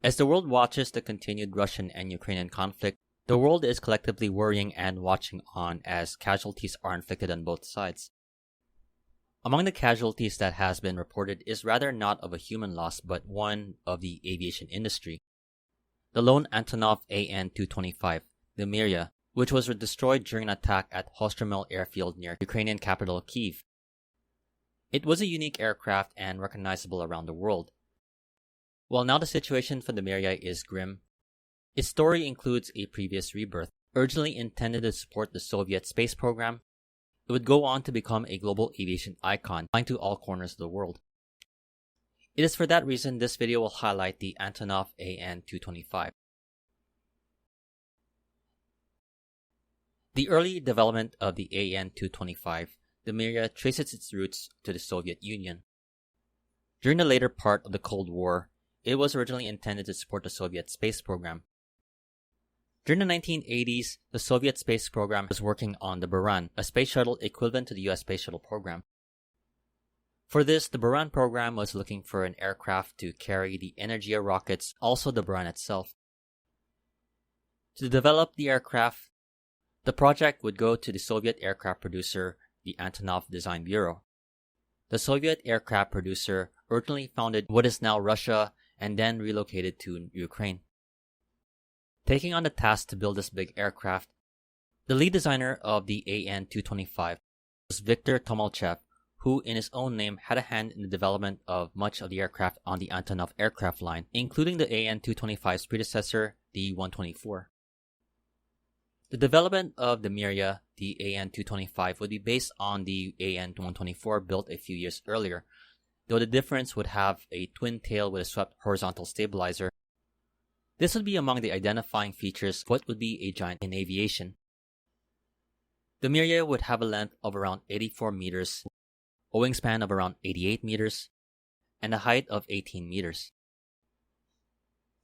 As the world watches the continued Russian and Ukrainian conflict, the world is collectively worrying and watching on as casualties are inflicted on both sides. Among the casualties that has been reported is rather not of a human loss but one of the aviation industry. The lone Antonov AN-225, the Myria, which was destroyed during an attack at Hostomel airfield near Ukrainian capital Kyiv. It was a unique aircraft and recognizable around the world. While now the situation for the Myria is grim, its story includes a previous rebirth. Originally intended to support the Soviet space program, it would go on to become a global aviation icon, flying to all corners of the world. It is for that reason this video will highlight the Antonov AN-225. The early development of the AN-225, the Myria, traces its roots to the Soviet Union. During the later part of the Cold War, it was originally intended to support the Soviet space program. During the 1980s, the Soviet space program was working on the Buran, a space shuttle equivalent to the US space shuttle program. For this, the Buran program was looking for an aircraft to carry the Energia rockets, also the Buran itself. To develop the aircraft, the project would go to the Soviet aircraft producer, the Antonov Design Bureau. The Soviet aircraft producer originally founded what is now Russia and then relocated to Ukraine. Taking on the task to build this big aircraft, the lead designer of the AN-225 was Viktor Tomolchev, who in his own name had a hand in the development of much of the aircraft on the Antonov aircraft line, including the AN-225's predecessor, the 124. The development of the Myria, the AN-225, would be based on the AN-124 built a few years earlier, though the difference would have a twin tail with a swept horizontal stabilizer. This would be among the identifying features of what would be a giant in aviation. The Myria would have a length of around 84 meters, a wingspan of around 88 meters, and a height of 18 meters.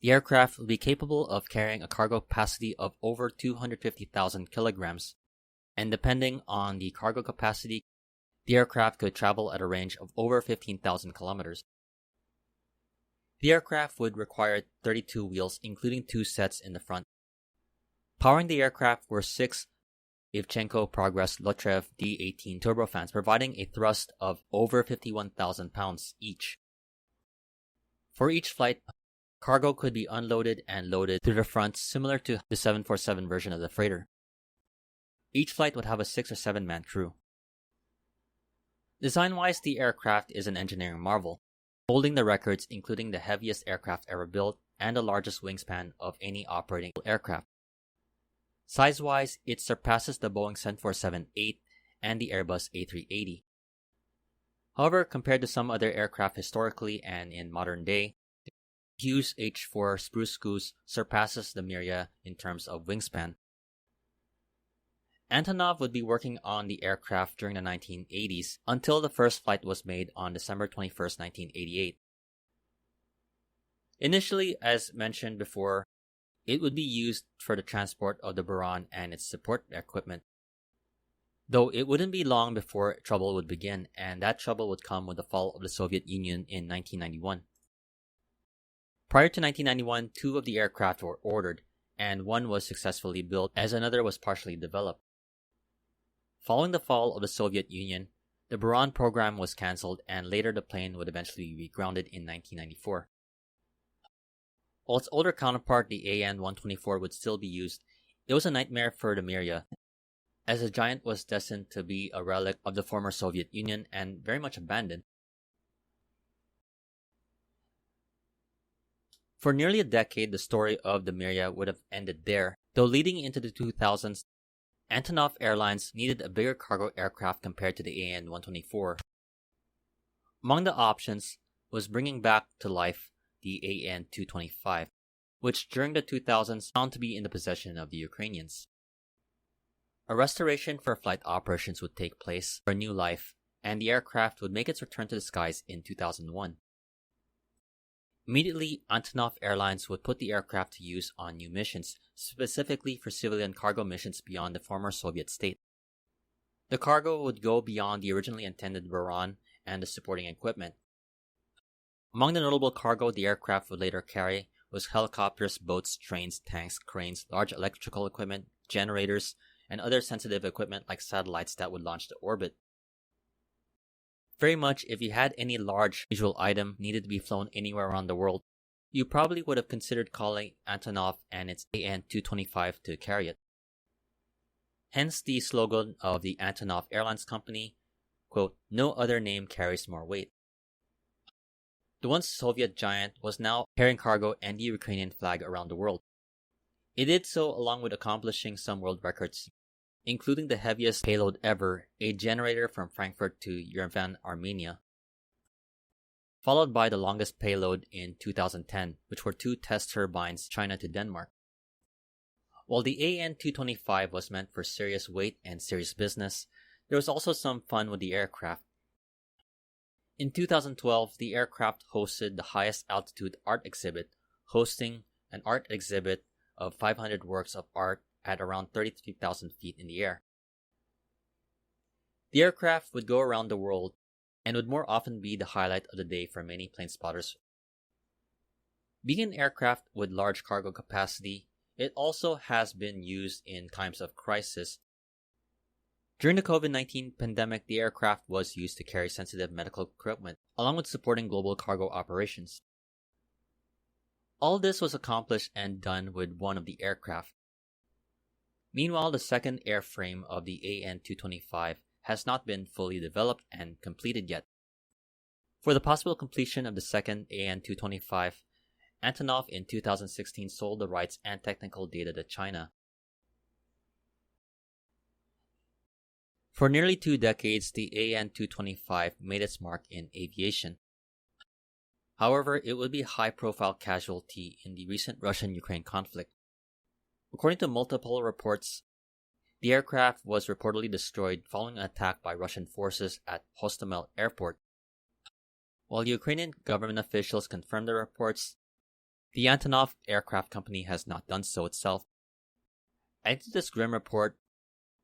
The aircraft would be capable of carrying a cargo capacity of over 250,000 kilograms, and depending on the cargo capacity, the aircraft could travel at a range of over 15,000 kilometers. The aircraft would require 32 wheels, including 2 sets in the front. Powering the aircraft were 6 Ivchenko Progress Lotrev D-18 turbofans, providing a thrust of over 51,000 pounds each. For each flight, cargo could be unloaded and loaded through the front, similar to the 747 version of the freighter. Each flight would have a 6 or 7 man crew. Design-wise, the aircraft is an engineering marvel, holding the records including the heaviest aircraft ever built and the largest wingspan of any operating aircraft. Size-wise, it surpasses the Boeing 747-8 and the Airbus A380. However, compared to some other aircraft historically and in modern day, the Hughes H-4 Spruce Goose surpasses the Myria in terms of wingspan. Antonov would be working on the aircraft during the 1980s until the first flight was made on December 21, 1988. Initially, as mentioned before, it would be used for the transport of the Buran and its support equipment. Though it wouldn't be long before trouble would begin, and that trouble would come with the fall of the Soviet Union in 1991. Prior to 1991, 2 of the aircraft were ordered, and 1 was successfully built as another was partially developed. Following the fall of the Soviet Union, the Buran program was cancelled and later the plane would eventually be grounded in 1994. While its older counterpart, the AN-124, would still be used, it was a nightmare for the Myria, as the giant was destined to be a relic of the former Soviet Union and very much abandoned. For nearly a decade, the story of the Myria would have ended there, though leading into the 2000s, Antonov Airlines needed a bigger cargo aircraft compared to the AN-124. Among the options was bringing back to life the AN-225, which during the 2000s found to be in the possession of the Ukrainians. A restoration for flight operations would take place for a new life, and the aircraft would make its return to the skies in 2001. Immediately, Antonov Airlines would put the aircraft to use on new missions, specifically for civilian cargo missions beyond the former Soviet state. The cargo would go beyond the originally intended Buran and the supporting equipment. Among the notable cargo the aircraft would later carry was helicopters, boats, trains, tanks, cranes, large electrical equipment, generators, and other sensitive equipment like satellites that would launch to orbit. Very much, if you had any large visual item needed to be flown anywhere around the world, you probably would have considered calling Antonov and its AN-225 to carry it. Hence the slogan of the Antonov Airlines company, quote, "No other name carries more weight." The once Soviet giant was now carrying cargo and the Ukrainian flag around the world. It did so along with accomplishing some world records, including the heaviest payload ever, a generator from Frankfurt to Yerevan, Armenia, followed by the longest payload in 2010, which were 2 test turbines, China to Denmark. While the AN-225 was meant for serious weight and serious business, there was also some fun with the aircraft. In 2012, the aircraft hosted the highest altitude art exhibit, hosting an art exhibit of 500 works of art at around 33,000 feet in the air. The aircraft would go around the world and would more often be the highlight of the day for many plane spotters. Being an aircraft with large cargo capacity, it also has been used in times of crisis. During the COVID-19 pandemic, the aircraft was used to carry sensitive medical equipment, along with supporting global cargo operations. All this was accomplished and done with one of the aircraft. Meanwhile, the second airframe of the AN-225 has not been fully developed and completed yet. For the possible completion of the second AN-225, Antonov in 2016 sold the rights and technical data to China. For nearly 2 decades, the AN-225 made its mark in aviation. However, it would be a high-profile casualty in the recent Russian-Ukraine conflict. According to multiple reports, the aircraft was reportedly destroyed following an attack by Russian forces at Hostomel Airport. While Ukrainian government officials confirmed the reports, the Antonov Aircraft Company has not done so itself. Added to this grim report,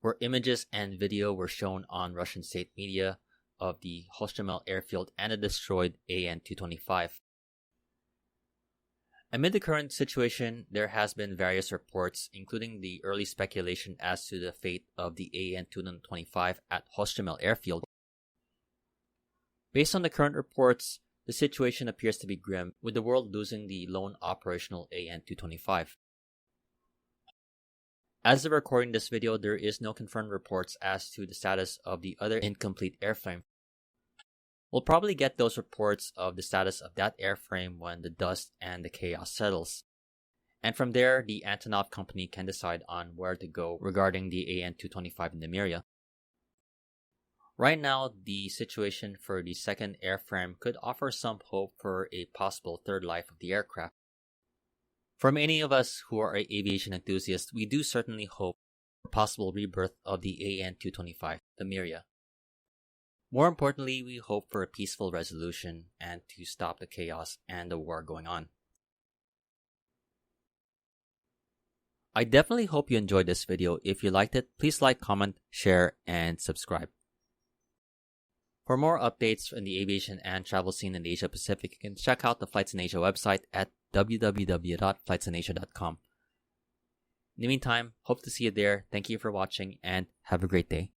where images and video were shown on Russian state media of the Hostomel airfield and the destroyed AN-225. Amid the current situation, there has been various reports, including the early speculation as to the fate of the AN-225 at Hostomel airfield. Based on the current reports, the situation appears to be grim, with the world losing the lone operational AN-225. As of recording this video, there is no confirmed reports as to the status of the other incomplete airframe. We'll probably get those reports of the status of that airframe when the dust and the chaos settles. And from there, the Antonov company can decide on where to go regarding the AN-225 in the Myria. Right now, the situation for the second airframe could offer some hope for a possible third life of the aircraft. For many of us who are aviation enthusiasts, we do certainly hope for a possible rebirth of the AN-225, the Myria. More importantly, we hope for a peaceful resolution and to stop the chaos and the war going on. I definitely hope you enjoyed this video. If you liked it, please like, comment, share, and subscribe. For more updates in the aviation and travel scene in the Asia Pacific, you can check out the Flights in Asia website at www.flightsinasia.com. In the meantime, hope to see you there. Thank you for watching and have a great day.